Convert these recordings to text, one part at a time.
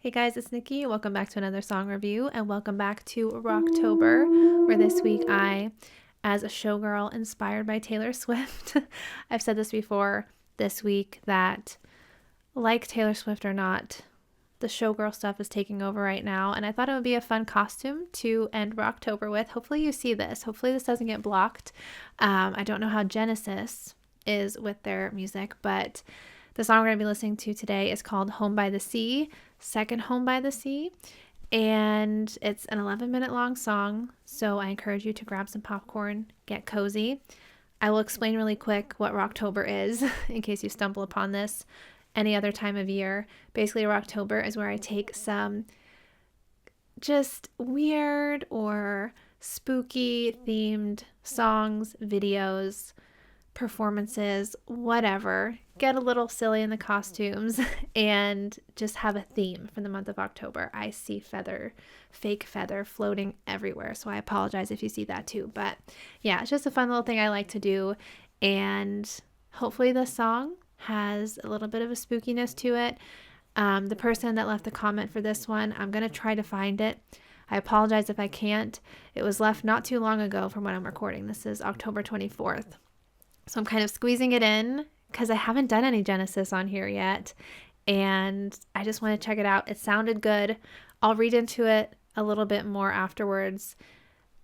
Hey guys, it's Nikki. Welcome back to another song review and welcome back to Rocktober, where this week as a showgirl inspired by Taylor Swift, I've said this before this week that like Taylor Swift or not, the showgirl stuff is taking over right now, and I thought it would be a fun costume to end Rocktober with. Hopefully you see this. Hopefully this doesn't get blocked. I don't know how Genesis is with their music, but the song we're going to be listening to today is called Home by the Sea, Second Home by the Sea, and it's an 11-minute long song, so I encourage you to grab some popcorn, get cozy. I will explain really quick what Rocktober is in case you stumble upon this any other time of year. Basically, Rocktober is where I take some just weird or spooky themed songs, videos, performances, whatever, get a little silly in the costumes and just have a theme for the month of October. I see fake feather floating everywhere, so I apologize if you see that too. But yeah, it's just a fun little thing I like to do, and hopefully this song has a little bit of a spookiness to it. The person that left the comment for this one, I'm going to try to find it. I apologize if I can't. It was left not too long ago from when I'm recording. This is October 24th. So I'm kind of squeezing it in because I haven't done any Genesis on here yet, and I just want to check it out. It sounded good. I'll read into it a little bit more afterwards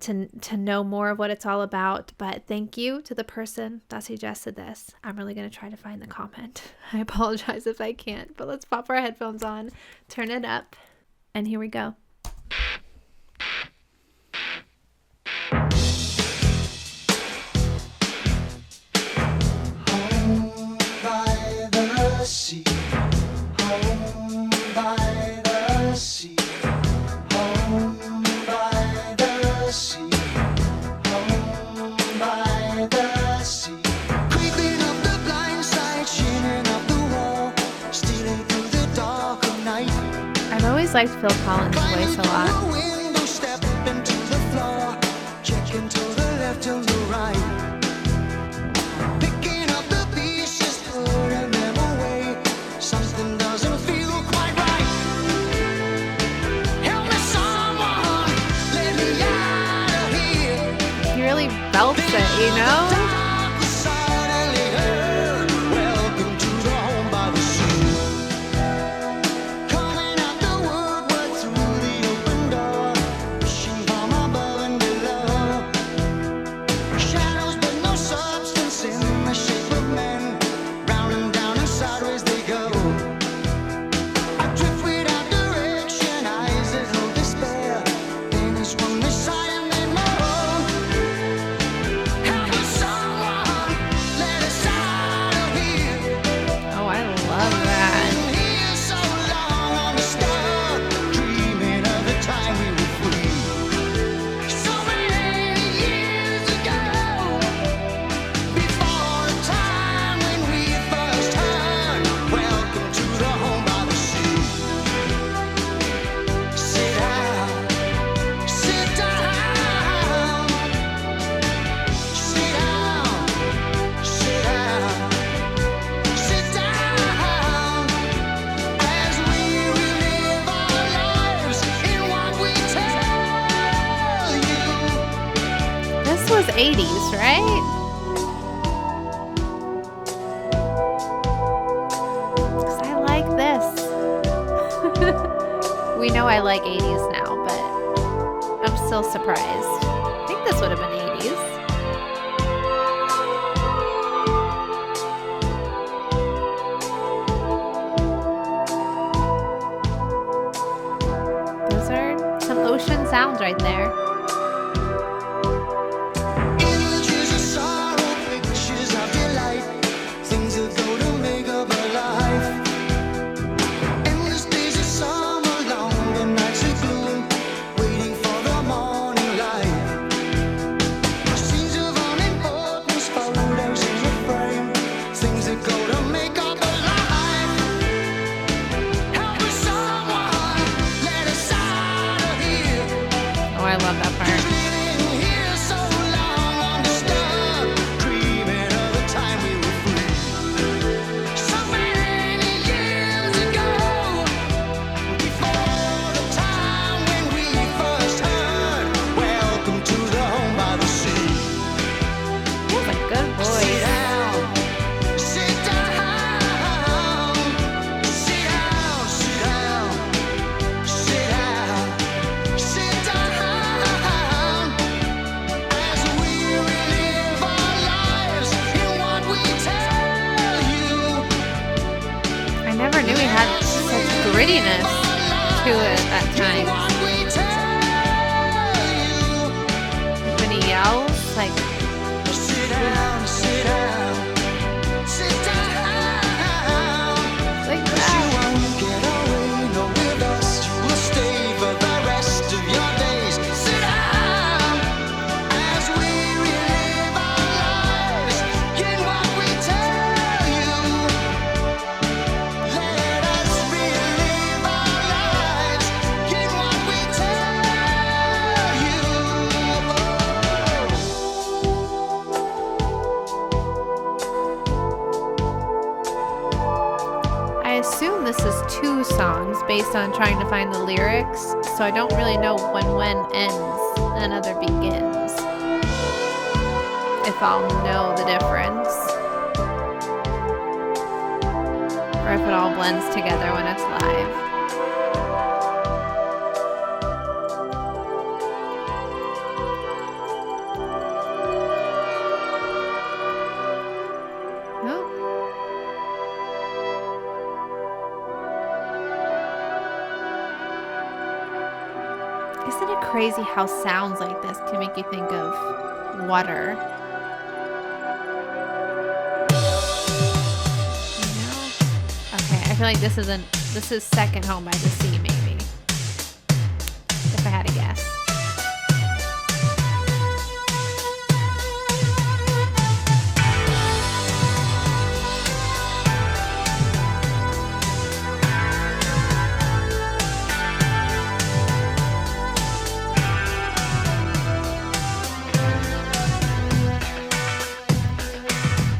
to know more of what it's all about, but thank you to the person that suggested this. I'm really going to try to find the comment. I apologize if I can't, but let's pop our headphones on, turn it up, and here we go. Sea, home by the sea, home by the sea, home by the sea. Creeping up the blind side, shimmering up the wall, stealing through the dark of night. I've always liked Phil Collins' voice a lot. The window, step into the floor, checking to the left and the right. Picking up the pieces, putting them away. Something doesn't feel quite right. Help me, someone, let me out of here. He really belts it, you know? Dark suddenly heard. Welcome to the home by the sea. Coming out the woodwork through the open door, wishing from above and below. Shadows but no substance in the shape of men, round and down and sideways they go. Adrift without direction, eyes that hold despair. Then is when they sigh and they moan. Help us, someone, let us out of here. Oh, I love that. Been here so long on the star, dreaming of the time we were free. So many years ago, before the time when we first heard. Welcome to the home by the sea. Sit down, sit down, sit down, sit down, sit down, as we relive our lives in what we tell you. This was 80s, right? 'Cause I like this. We know I like 80s now, but I'm still surprised. I think this would have been 80s. Those are some ocean sounds right there. Images of sorrow, pictures of delight, things that go to make up a life. Endless days of summer, longer nights of gloom, waiting for the morning light. Scenes of unimportance, photos in the frame, things that go to make up a life. Help us, someone, let us out of here. Oh, I love that to it at times. When he yells, like, Sit down, sit down, sit down. like You that. won't get away, no, with us. You will stay for the rest of your days. Sit down as we relive our lives in what we tell you. Let us relive our lives in what we tell you. I assume this is 2 songs based on trying to find the lyrics, so I don't really know when ends and another begins. If I'll know the difference. Or if it all blends together when it's live. Oh. Isn't it crazy how sounds like this can make you think of water? You know? Okay, I feel like this is Second Home by the Sea, maybe. If I had to guess.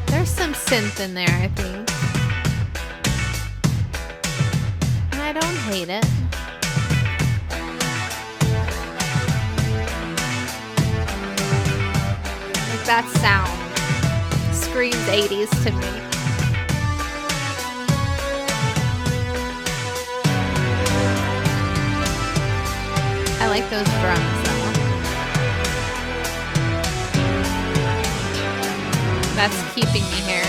There's some synth in there, I think. And I don't hate it. Like that sound screams 80s to me. I like those drums though. That's keeping me here.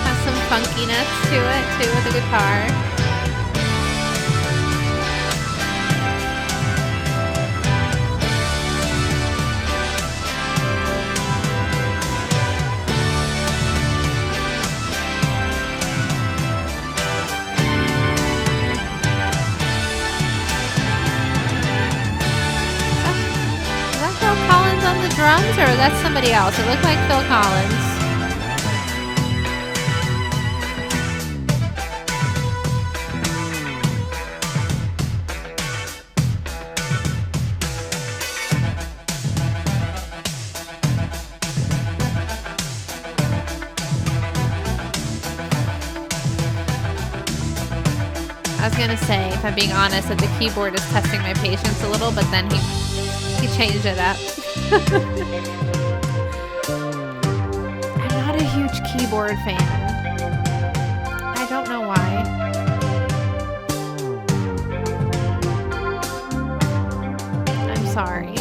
Has some funkiness to it too with the guitar. Is that Phil Collins on the drums, or that's somebody else? It looked like Phil Collins. I was gonna say, if I'm being honest, that the keyboard is testing my patience a little, but then he changed it up. I'm not a huge keyboard fan. I don't know why. I'm sorry.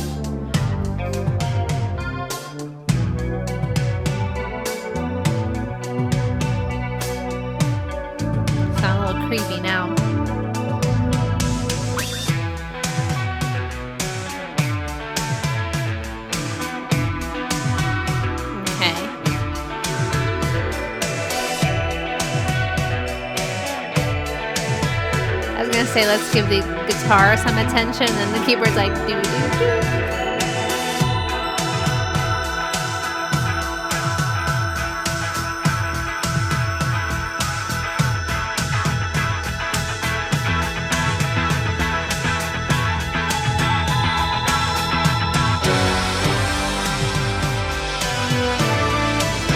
Sound a little creepy now. Okay. I was gonna say, let's give the guitar some attention, and the keyboard's like doo doo doo.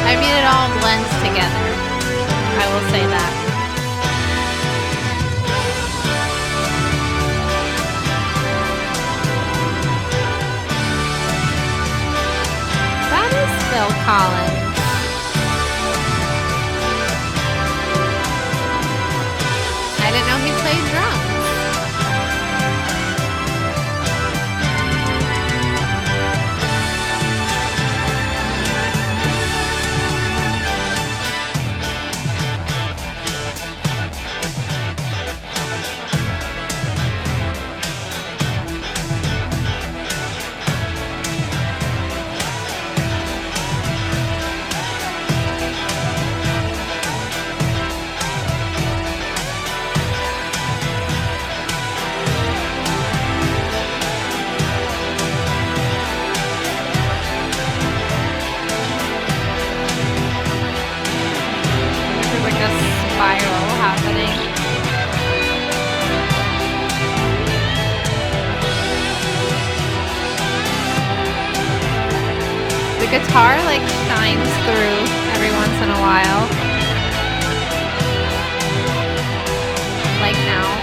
I mean, it all blends together. I will say that. spiral happening. The guitar like shines through every once in a while. Like now.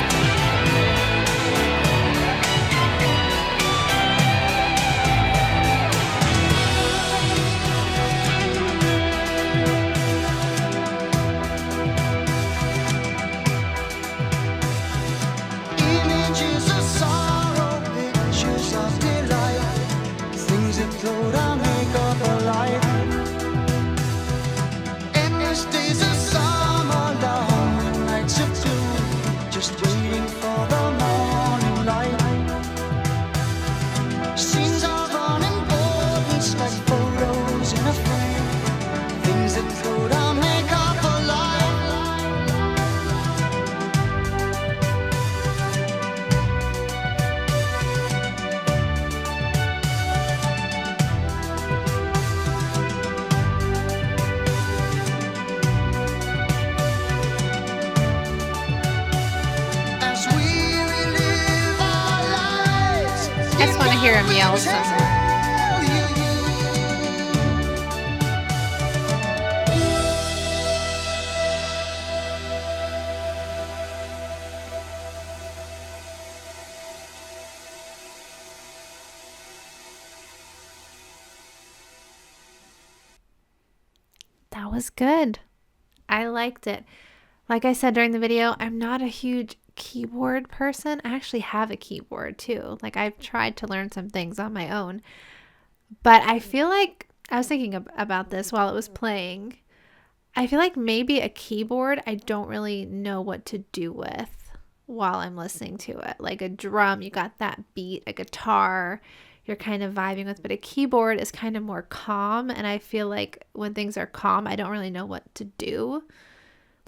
Images of sorrow, pictures of delight, things that go to make up a life. Endless days of summer, long nights of blue, just waiting for the morning light. Scenes of unimportance like photos in a frame, things that go to make up a life. As we relive our lives, I just want to hear him yell somewhere. tell you. That was good. I liked it. Like I said during the video, I'm not a huge keyboard person. I actually have a keyboard too. Like I've tried to learn some things on my own. But I feel like I was thinking about this while it was playing. I feel like maybe a keyboard I don't really know what to do with while I'm listening to it. Like a drum, you got that beat, a guitar, you're kind of vibing with, but a keyboard is kind of more calm. And I feel like when things are calm, I don't really know what to do.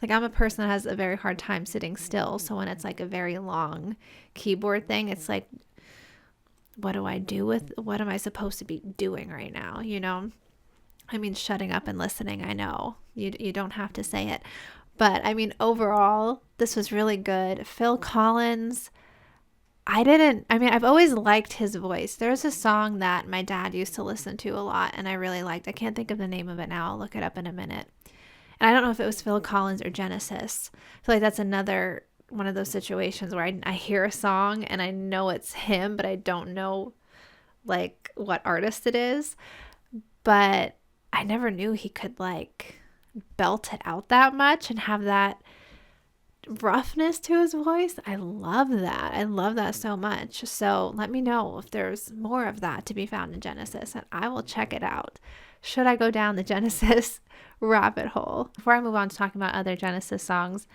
Like I'm a person that has a very hard time sitting still. So when it's like a very long keyboard thing, it's like, what do I do with, what am I supposed to be doing right now? You know, I mean, shutting up and listening. I know you don't have to say it, but I mean, overall, this was really good. Phil Collins, I've always liked his voice. There's a song that my dad used to listen to a lot and I really liked. I can't think of the name of it now. I'll look it up in a minute. And I don't know if it was Phil Collins or Genesis. I feel like that's another one of those situations where I hear a song and I know it's him, but I don't know like what artist it is. But I never knew he could like belt it out that much and have that roughness to his voice. I love that. I love that so much. So let me know if there's more of that to be found in Genesis and I will check it out. Should I go down the Genesis rabbit hole? Before I move on to talking about other Genesis songs,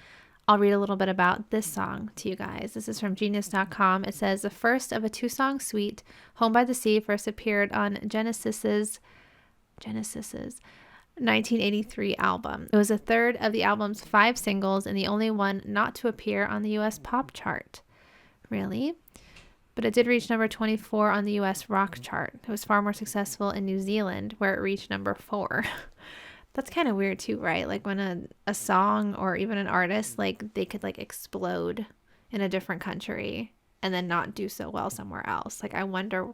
I'll read a little bit about this song to you guys. This is from Genius.com. It says, the first of a 2-song suite, Home by the Sea, first appeared on Genesis's 1983 album. It was a third of the album's 5 singles and the only one not to appear on the US pop chart. Really? But it did reach number 24 on the US rock chart. It was far more successful in New Zealand, where it reached number 4. That's kind of weird too, right? Like when a song or even an artist, like they could like explode in a different country and then not do so well somewhere else. Like I wonder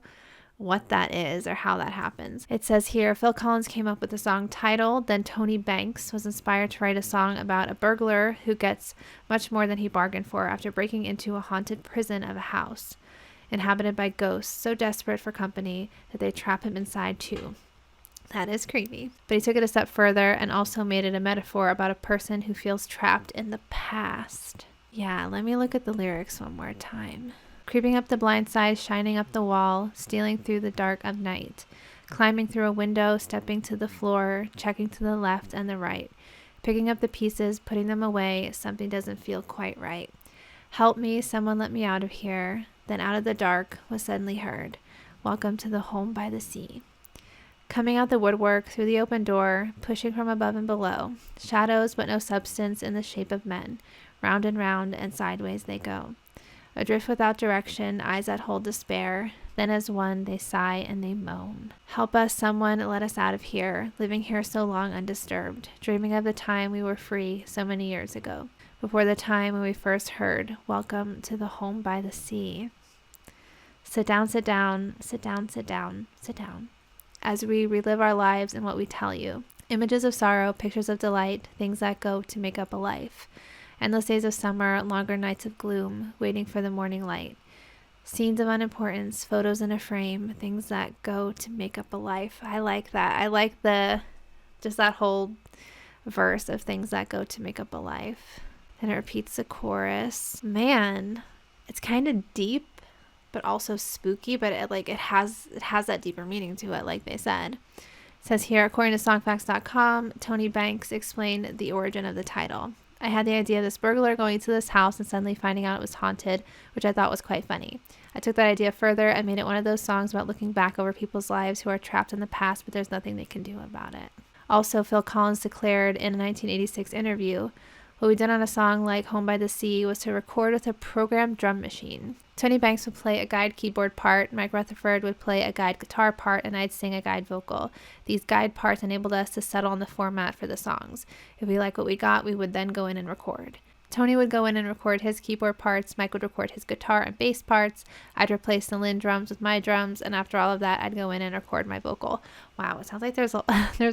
what that is or how that happens. It says here, Phil Collins came up with the song title, then Tony Banks was inspired to write a song about a burglar who gets much more than he bargained for after breaking into a haunted prison of a house inhabited by ghosts so desperate for company that they trap him inside too. That is creepy. But he took it a step further and also made it a metaphor about a person who feels trapped in the past. Yeah, let me look at the lyrics one more time. Creeping up the blind side, shining up the wall, stealing through the dark of night, climbing through a window, stepping to the floor, checking to the left and the right, picking up the pieces, putting them away, something doesn't feel quite right. Help me, someone let me out of here. Then out of the dark was suddenly heard, welcome to the Home by the Sea. Coming out the woodwork, through the open door, pushing from above and below, shadows but no substance in the shape of men, round and sideways they go. Adrift without direction, eyes that hold despair. Then as one they sigh and they moan. Help us, someone, let us out of here, living here so long undisturbed, dreaming of the time we were free so many years ago, before the time when we first heard, welcome to the home by the sea. Sit down, sit down, sit down, sit down, sit down. As we relive our lives and what we tell you. Images of sorrow, pictures of delight, things that go to make up a life. Endless days of summer, longer nights of gloom, waiting for the morning light. Scenes of unimportance, photos in a frame, things that go to make up a life. I like that. I like just that whole verse of things that go to make up a life. Then it repeats the chorus. Man, it's kind of deep, but also spooky, but it has that deeper meaning to it, like they said. It says here, according to songfacts.com, Tony Banks explained the origin of the title. I had the idea of this burglar going to this house and suddenly finding out it was haunted, which I thought was quite funny. I took that idea further and made it one of those songs about looking back over people's lives who are trapped in the past, but there's nothing they can do about it. Also, Phil Collins declared in a 1986 interview, what we did on a song like Home by the Sea was to record with a programmed drum machine. Tony Banks would play a guide keyboard part, Mike Rutherford would play a guide guitar part, and I'd sing a guide vocal. These guide parts enabled us to settle on the format for the songs. If we liked what we got, we would then go in and record. Tony would go in and record his keyboard parts, Mike would record his guitar and bass parts, I'd replace the Lynn drums with my drums, and after all of that, I'd go in and record my vocal. Wow, it sounds like there's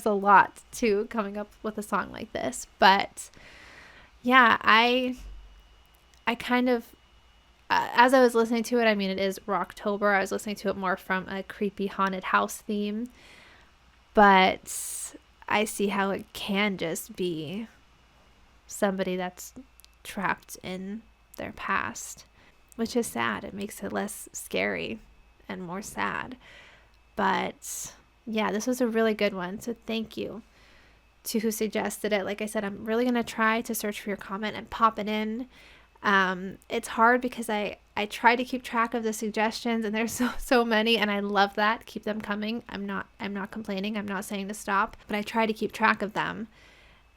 a lot to coming up with a song like this, but yeah, I kind of, as I was listening to it, I mean, it is Rocktober. I was listening to it more from a creepy haunted house theme, but I see how it can just be somebody that's trapped in their past, which is sad. It makes it less scary and more sad. But yeah, this was a really good one. So thank you to who suggested it. Like I said, I'm really going to try to search for your comment and pop it in. It's hard because I try to keep track of the suggestions, and there's so many, and I love that. Keep them coming. I'm not complaining. I'm not saying to stop, but I try to keep track of them.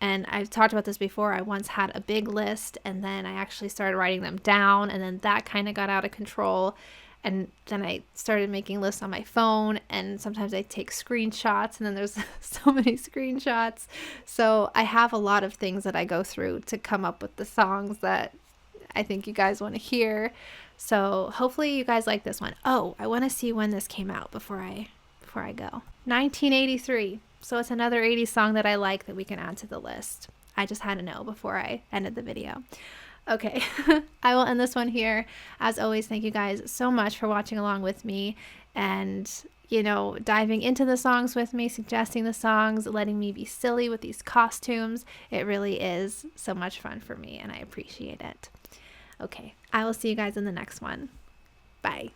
And I've talked about this before. I once had a big list, and then I actually started writing them down, and then that kind of got out of control. And then I started making lists on my phone, and sometimes I take screenshots, and then there's so many screenshots. So I have a lot of things that I go through to come up with the songs that I think you guys want to hear. So hopefully you guys like this one. Oh, I want to see when this came out before I go. 1983. So it's another 80s song that I like that we can add to the list. I just had to know before I ended the video. Okay, I will end this one here. As always, thank you guys so much for watching along with me and, diving into the songs with me, suggesting the songs, letting me be silly with these costumes. It really is so much fun for me, and I appreciate it. Okay, I will see you guys in the next one. Bye.